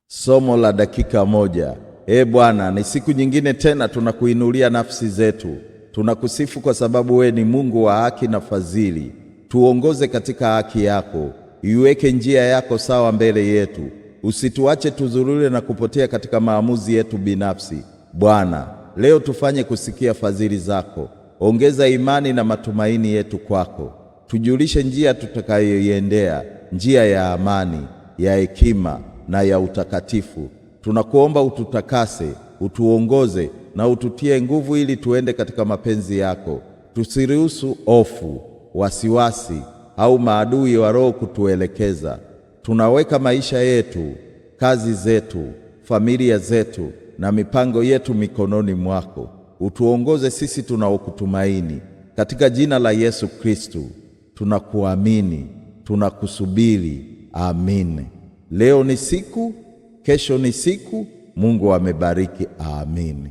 Somo la dakika moja. Bwana, ni siku nyingine tena tunakuinulia nafsi zetu. Tunakusifu kwa sababu we ni Mungu wa haki na fadhili. Tuongoze katika haki yako. Iweke njia yako sawa mbele yetu. Usituache tuzurule na kupotea katika maamuzi yetu binafsi. Bwana, leo tufanye kusikia fadhili zako. Ongeza imani na matumaini yetu kwako. Tujulishe njia tutakayoiendea, njia ya amani, ya hekima na ya utakatifu. Tunakuomba ututakase, utuongoze na ututie nguvu ili tuende katika mapenzi yako. Tusiruhusu hofu, wasiwasi au maadui wa roho kutuelekeza. Tunaweka maisha yetu, kazi zetu, familia zetu na mipango yetu mikononi mwako. Utuongoze sisi tunaokutumaini. Katika jina la Yesu Kristo tunakuamini, tunakusubiri. Amin. Leo ni siku, kesho ni siku. Mungu amebariki. Amin.